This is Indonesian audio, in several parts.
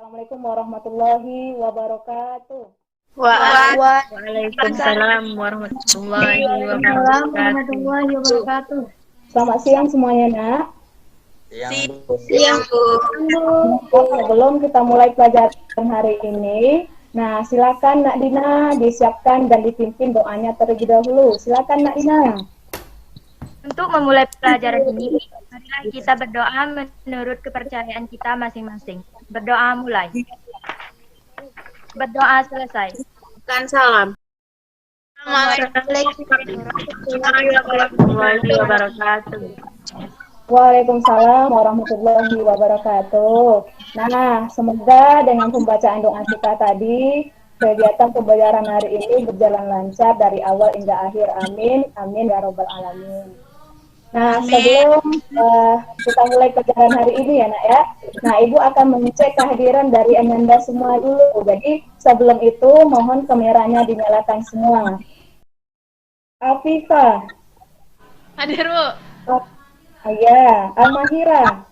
Assalamualaikum warahmatullahi wabarakatuh. Waalaikumsalam warahmatullahi Waalaikumsalam wabarakatuh. warahmatullahi wabarakatuh. Selamat siang semuanya, Nak. Siang, Bu. Sebelum kita mulai pelajaran hari ini, nah silakan Nak Dina disiapkan dan dipimpin doanya terlebih dahulu. Silakan Nak Dina. Untuk memulai pelajaran ini, marilah kita berdoa menurut kepercayaan kita masing-masing. Berdoa mulai. Berdoa selesai. Kan salam. Assalamualaikum warahmatullahi wabarakatuh. Waalaikumsalam warahmatullahi wabarakatuh. Nah, semoga dengan pembacaan doa kita tadi, kegiatan pembelajaran hari ini berjalan lancar dari awal hingga akhir. Amin. Amin ya robbal alamin. Nah, sebelum kita mulai pelajaran hari ini ya, Nak ya. Nah, Ibu akan mengecek kehadiran dari Ananda semua dulu. Jadi, sebelum itu mohon kameranya dinyalakan semua. Afifah. Hadir, Bu. Ya, Almahira.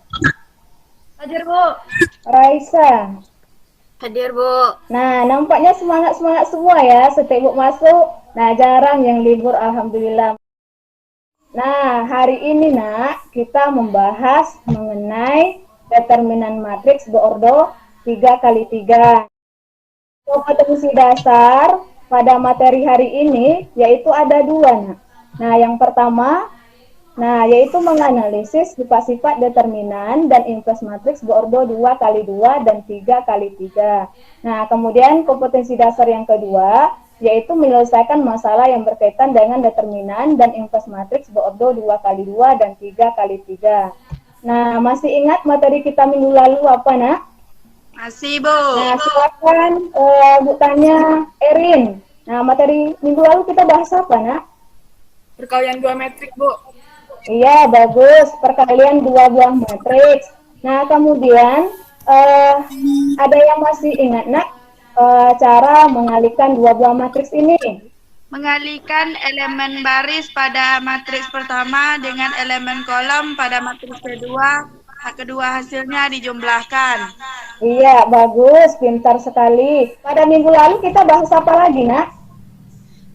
Hadir, Bu. Raisa. Hadir, Bu. Nah, nampaknya semangat-semangat semua ya setiap Ibu masuk. Nah, jarang yang libur, alhamdulillah. Nah, hari ini Nak, kita membahas mengenai determinan matriks berordo 3 kali 3. Kompetensi dasar pada materi hari ini yaitu ada 2, Nak. Nah, yang pertama, yaitu menganalisis sifat-sifat determinan dan inverse matriks berordo 2 kali 2 dan 3 kali 3. Nah, kemudian kompetensi dasar yang kedua yaitu menyelesaikan masalah yang berkaitan dengan determinan dan inverse matriks berordo 2 kali 2 dan 3 kali 3. Nah, masih ingat materi kita minggu lalu apa, Nak? Masih, Bu. Nah, silakan Bu tanya Erin. Nah, materi minggu lalu kita bahas apa, Nak? Perkalian dua metrik, Bu. Iya, bagus. Perkalian 2 buah matriks. Nah, kemudian ada yang masih ingat, Nak? Cara mengalihkan 2 buah matriks ini. Mengalihkan elemen baris pada matriks pertama dengan elemen kolom pada matriks kedua. Kedua hasilnya dijumlahkan. Iya, bagus. Pintar sekali. Pada minggu lalu kita bahas apa lagi, Nak?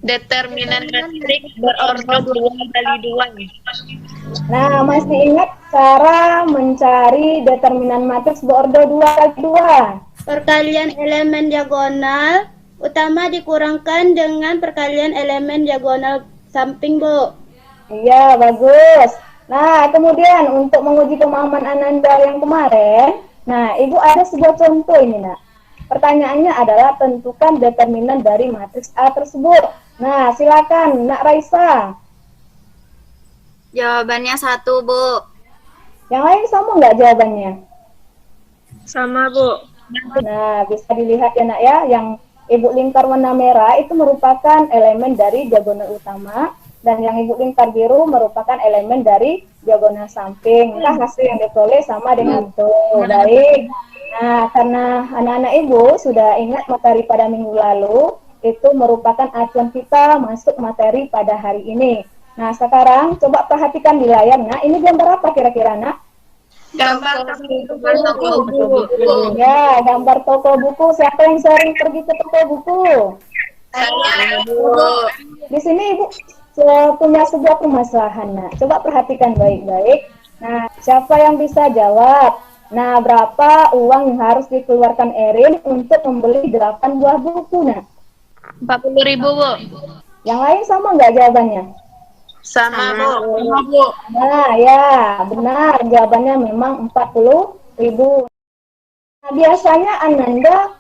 Determinan matriks berordo 2 kali 2. Nah, masih ingat cara mencari determinan matriks berordo 2 kali 2? Perkalian elemen diagonal utama dikurangkan dengan perkalian elemen diagonal samping, Bu. Iya, bagus. Nah, kemudian untuk menguji pemahaman Ananda yang kemarin, nah, Ibu ada sebuah contoh ini, Nak. Pertanyaannya adalah tentukan determinan dari matriks A tersebut. Nah, silakan, Nak Raisa. Jawabannya 1, Bu. Yang lain sama nggak jawabannya? Sama, Bu. Nah, bisa dilihat ya, Nak ya, yang Ibu lingkar warna merah itu merupakan elemen dari diagonal utama, dan yang Ibu lingkar biru merupakan elemen dari diagonal samping. Nah, hasil yang diperoleh sama dengan itu. Baik. Nah, karena anak-anak Ibu sudah ingat materi pada minggu lalu, itu merupakan acuan kita masuk materi pada hari ini. Nah, sekarang coba perhatikan di layar, Nak. Ini gambar apa kira-kira, Nak? Gambar toko buku. Ya, gambar toko buku. Siapa yang sering pergi ke toko buku? Saya, Bu. Di sini Ibu punya sebuah permasalahan. Nah, coba perhatikan baik-baik. Nah, siapa yang bisa jawab? Nah, berapa uang yang harus dikeluarkan Erin untuk membeli 8 buah buku? Nah, 40.000, Bu. yang lain sama nggak jawabannya? Sama, Bu. Nah, ya, benar. Jawabannya memang 40.000. Nah, biasanya Ananda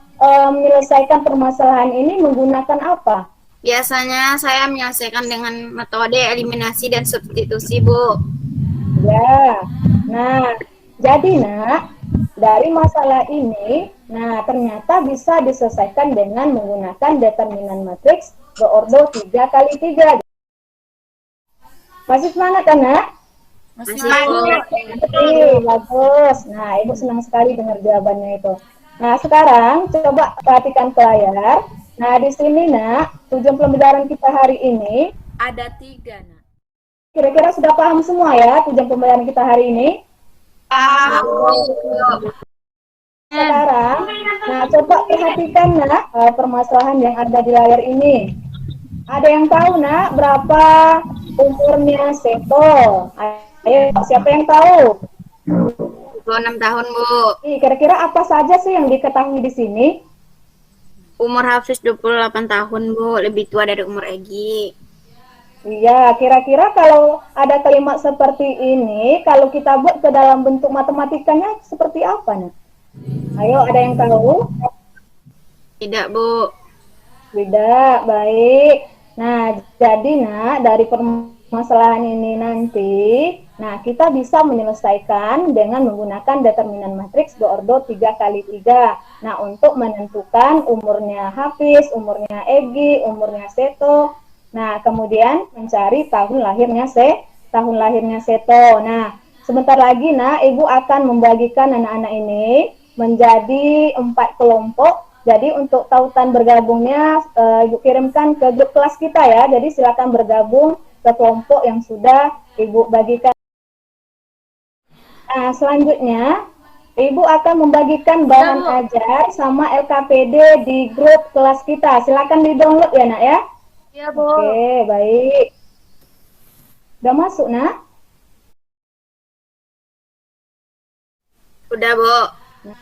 menyelesaikan permasalahan ini menggunakan apa? Biasanya saya menyelesaikan dengan metode eliminasi dan substitusi, Bu. Ya, nah, jadi Nak, dari masalah ini, nah ternyata bisa diselesaikan dengan menggunakan determinan matriks berordo 3 kali 3. Masih semangat, Anak? Masih, Bagus. Nah, Ibu senang sekali dengar jawabannya itu. Nah, sekarang coba perhatikan ke layar. Nah, di sini, Nak, tujuan pembelajaran kita hari ini ada 3, Nak. kira-kira sudah paham semua ya tujuan pembelajaran kita hari ini? Sekarang coba perhatikan nak permasalahan yang ada di layar ini. Ada yang tahu nak berapa umurnya Seto? Ayo, siapa yang tahu? 26 tahun, Bu. Kira-kira apa saja sih yang diketahui di sini? Umur Hafiz 28 tahun, Bu. Lebih tua dari umur Egi. Iya, kira-kira kalau ada kalimat seperti ini, kalau kita buat ke dalam bentuk matematikanya seperti apa nih? Ayo, ada yang tahu? Tidak, Bu. Tidak, baik. Nah, jadi nak, dari permasalahan ini nanti, nah kita bisa menyelesaikan dengan menggunakan determinan matriks berordo 3x3. Nah, untuk menentukan umurnya Hafiz, umurnya Egi, umurnya Seto. Nah, kemudian mencari tahun lahirnya Seto. Nah, sebentar lagi nah Ibu akan membagikan anak-anak ini menjadi 4 kelompok. Jadi untuk tautan bergabungnya Ibu kirimkan ke grup kelas kita ya. Jadi silakan bergabung ke kelompok yang sudah Ibu bagikan. Nah, selanjutnya Ibu akan membagikan bahan ajar sama LKPD di grup kelas kita. Silakan di-download ya, Nak ya. Iya, Bu. Oke, baik. Udah masuk, Nak? Udah, Bu.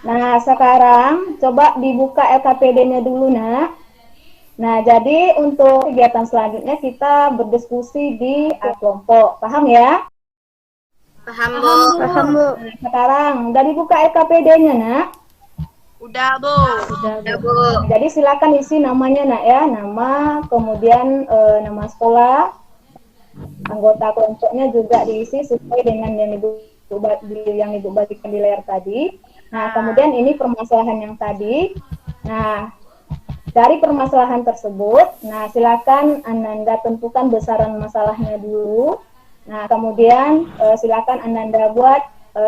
Nah, sekarang coba dibuka LKPD-nya dulu, Nak. Nah, jadi untuk kegiatan selanjutnya kita berdiskusi di kelompok. Paham ya? Paham, Bu. Paham, Bu. Nah, sekarang udah dibuka LKPD-nya, Nak. Udah, Bu. Udah, Bu. Jadi silakan isi namanya, Nak ya. Nama, kemudian nama sekolah. Anggota kelompoknya juga diisi sesuai dengan yang Ibu bagikan di layar tadi. Nah, kemudian ini permasalahan yang tadi. Nah, dari permasalahan tersebut, nah silakan Ananda tentukan besaran masalahnya dulu. Nah, kemudian silakan Ananda buat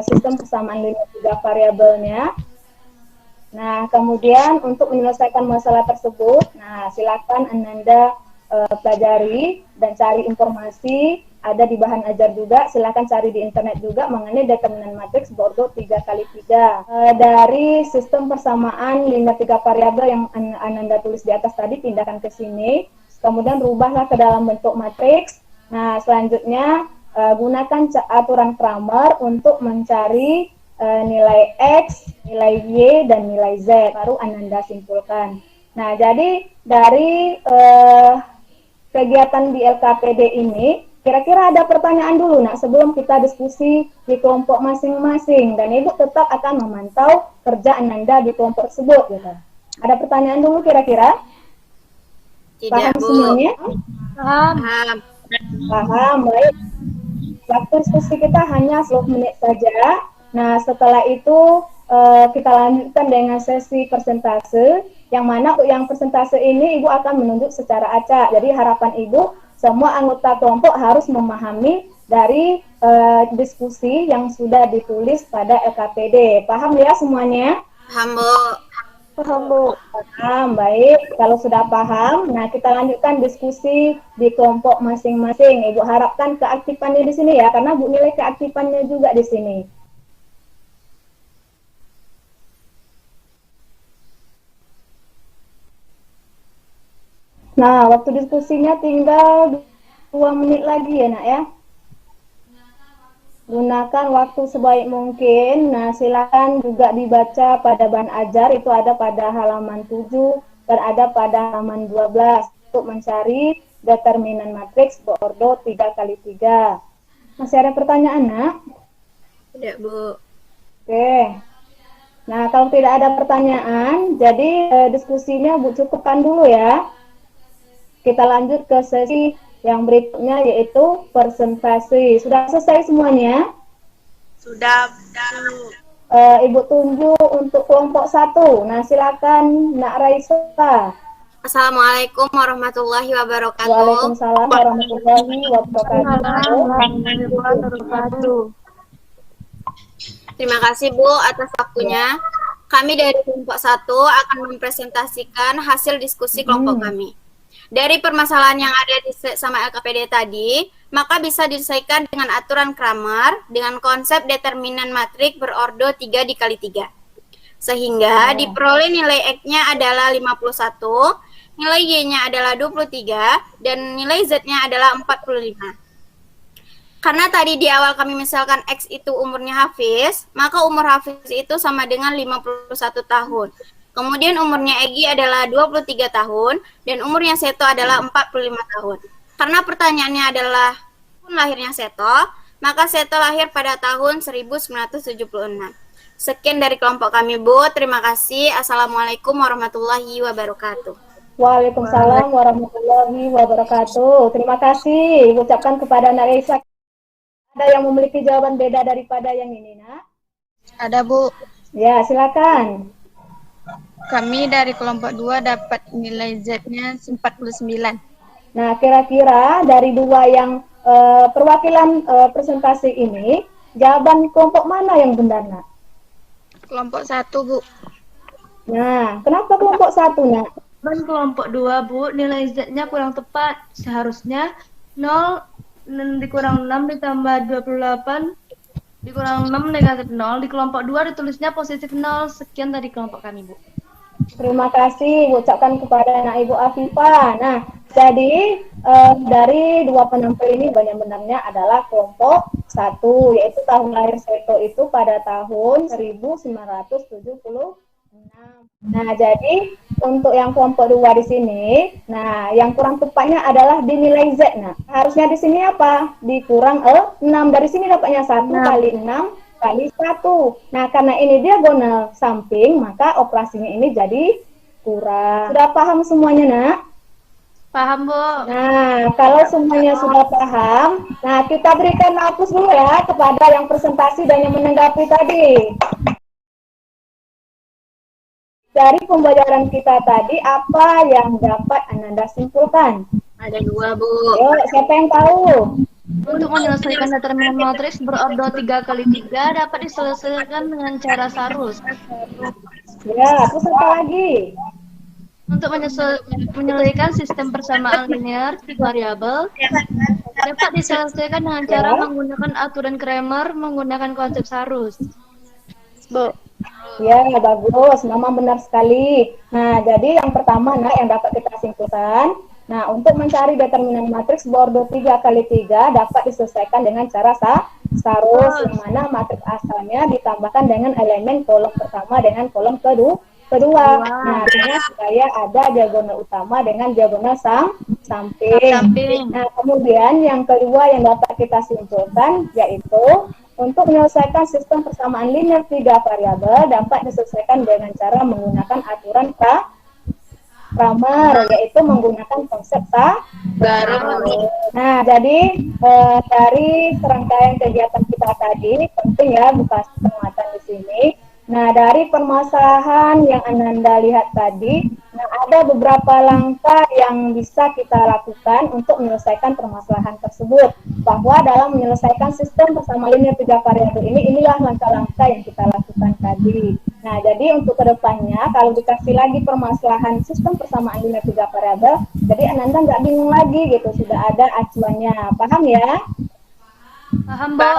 sistem persamaan linear 3 variabelnya. Nah, kemudian untuk menyelesaikan masalah tersebut, nah silakan Ananda pelajari dan cari informasi. Ada di bahan ajar juga, silakan cari di internet juga mengenai determinan matriks berordo 3x3. Dari sistem persamaan linear 3 variabel yang Ananda tulis di atas tadi, pindahkan ke sini, kemudian rubahlah ke dalam bentuk matriks. Nah, selanjutnya gunakan aturan Kramer untuk mencari nilai X, nilai Y, dan nilai Z, baru Ananda simpulkan. Nah, jadi dari kegiatan di LKPD ini, kira-kira ada pertanyaan dulu, Nak, sebelum kita diskusi di kelompok masing-masing, dan Ibu tetap akan memantau kerja Ananda di kelompok tersebut, gitu. Ada pertanyaan dulu kira-kira? Tidak, Paham Bu. semuanya? Paham. Paham, baik. Waktu diskusi kita hanya 10 menit saja. Nah, setelah itu kita lanjutkan dengan sesi persentase, yang mana yang persentase ini Ibu akan menunjuk secara acak. Jadi harapan Ibu, semua anggota kelompok harus memahami dari diskusi yang sudah ditulis pada LKPD. Paham ya semuanya? Paham, Bu. Paham, Bu. Paham, baik. Kalau sudah paham, nah kita lanjutkan diskusi di kelompok masing-masing. Ibu harapkan keaktifannya di sini ya, karena Bu nilai keaktifannya juga di sini. Nah, waktu diskusinya tinggal 2 menit lagi ya, Nak ya. Gunakan waktu sebaik mungkin. Nah, silakan juga dibaca pada bahan ajar, itu ada pada halaman 7 dan ada pada halaman 12 untuk mencari determinan matriks berordo 3x3. Masih ada pertanyaan, Nak? Tidak, Bu. Oke. Nah, kalau tidak ada pertanyaan, jadi diskusinya Bu cukupkan dulu ya. Kita lanjut ke sesi yang berikutnya, yaitu persentase. Sudah selesai semuanya? Sudah, Bu. Ibu tunjuk untuk kelompok 1. Nah, silakan Nak Raisa. Assalamualaikum warahmatullahi wabarakatuh. Waalaikumsalam warahmatullahi wabarakatuh. Terima kasih, Bu, atas waktunya. Kami dari kelompok 1 akan mempresentasikan hasil diskusi kelompok kami. Dari permasalahan yang ada di sama LKPD tadi, maka bisa diselesaikan dengan aturan Kramer dengan konsep determinan matrik berordo 3 dikali 3. Sehingga diperoleh nilai X-nya adalah 51, nilai Y-nya adalah 23, dan nilai Z-nya adalah 45. Karena tadi di awal kami misalkan X itu umurnya Hafiz, maka umur Hafiz itu sama dengan 51 tahun. Kemudian umurnya Egi adalah 23 tahun, dan umurnya Seto adalah 45 tahun. Karena pertanyaannya adalah tahun lahirnya Seto, maka Seto lahir pada tahun 1976. Sekian dari kelompok kami, Bu. Terima kasih. Assalamualaikum warahmatullahi wabarakatuh. Waalaikumsalam warahmatullahi wabarakatuh. Terima kasih ucapkan kepada Nak Isa. Ada yang memiliki jawaban beda daripada yang ini, Nak? Ada, Bu. Ya, silakan. Kami dari kelompok 2 dapat nilai Z-nya 49. Nah, kira-kira dari dua yang perwakilan presentasi ini, jawaban kelompok mana yang benar, Nak? Kelompok 1, Bu. Nah, kenapa kelompok 1, Nak? Dan kelompok 2, Bu, nilai Z-nya kurang tepat. Seharusnya 0 dikurang 6 ditambah 28 dikurang 6 negatif 0. Di kelompok 2 ditulisnya positif 0. Sekian dari kelompok kami, Bu. Terima kasih ucapkan kepada Nak Ibu Afifah. Nah, jadi dari dua penampil ini benar-benarnya adalah kelompok 1, yaitu tahun lahir Seto itu pada tahun 1976. Nah, jadi untuk yang kelompok 2 di sini, nah yang kurang tepatnya adalah di nilai Z. Nah, harusnya di sini apa? Dikurang 6. Dari sini dapatnya 1 kali 6 kali 1. Nah, karena ini diagonal samping, maka operasinya ini jadi kurang. Sudah paham semuanya, Nak? Paham, Bu. Nah, kalau semuanya sudah paham, nah kita berikan hapus dulu ya kepada yang presentasi dan yang menanggapi tadi. Dari pembelajaran kita tadi, apa yang dapat Ananda simpulkan? Ada 2, Bu. Yuk, siapa yang tahu? Untuk menyelesaikan determinan matriks berordo 3 kali 3 dapat diselesaikan dengan cara sarus. Ya, terus apa lagi? Untuk menyelesaikan sistem persamaan linear variabel dapat diselesaikan dengan cara menggunakan aturan Kramer menggunakan konsep sarus. Bu. Ya, bagus. Memang benar sekali. Nah, jadi yang pertama, nah, yang dapat kita simpulkan. Nah, untuk mencari determinan matriks berordo 3 kali 3 dapat diselesaikan dengan cara sarus, yang mana matriks asalnya ditambahkan dengan elemen kolom pertama dengan kolom kedua. Nah, artinya supaya ada diagonal utama dengan diagonal samping. Nah, kemudian yang kedua yang dapat kita simpulkan yaitu untuk menyelesaikan sistem persamaan linear 3 variabel dapat diselesaikan dengan cara menggunakan aturan Kramer, yaitu menggunakan konsep sarus. Nah, jadi dari serangkaian kegiatan kita tadi, penting ya buka penguatan di sini. Nah, dari permasalahan yang Ananda lihat tadi, nah ada beberapa langkah yang bisa kita lakukan untuk menyelesaikan permasalahan tersebut. Bahwa dalam menyelesaikan sistem persamaan linear 3 variabel ini, inilah langkah-langkah yang kita lakukan tadi. Nah, jadi untuk kedepannya, kalau dikasih lagi permasalahan sistem persamaan linear 3 variabel, jadi Ananda nggak bingung lagi gitu, sudah ada acuannya. Paham ya? Paham, Bu.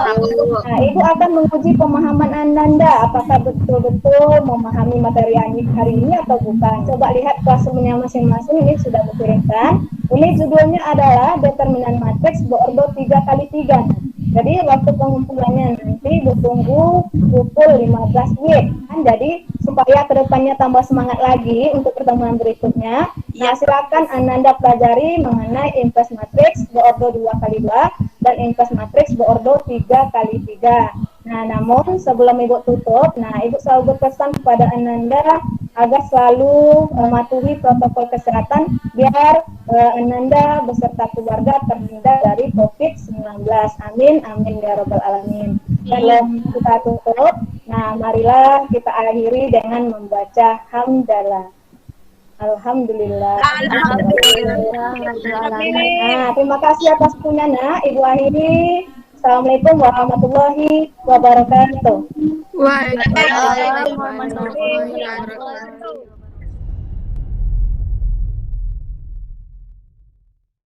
Nah, Ibu akan menguji pemahaman Ananda, apakah betul-betul memahami materi hari ini atau bukan. Coba lihat kelasnya masing-masing, ini sudah dikirimkan. Ini judulnya adalah determinan matriks berordo 3 kali 3. Jadi waktu pengumpulannya nanti ditunggu pukul 15 WIB. Kan jadi supaya kedepannya tambah semangat lagi untuk pertemuan berikutnya. Nah, silakan Ananda pelajari mengenai inverse matriks berordo 2 kali 2 dan inverse matriks berordo 3 kali 3. Nah, namun sebelum Ibu tutup, nah Ibu selalu berpesan kepada Ananda agar selalu mematuhi protokol kesehatan biar Ananda beserta keluarga terhindar dari COVID-19. Amin, amin ya rabbal alamin. Sebelum kita tutup, nah marilah kita akhiri dengan membaca hamdalah. Alhamdulillah. Nah, terima kasih atas punyanya, Ibu akhiri. Assalamualaikum warahmatullahi wabarakatuh. Waalaikumsalam warahmatullahi wabarakatuh.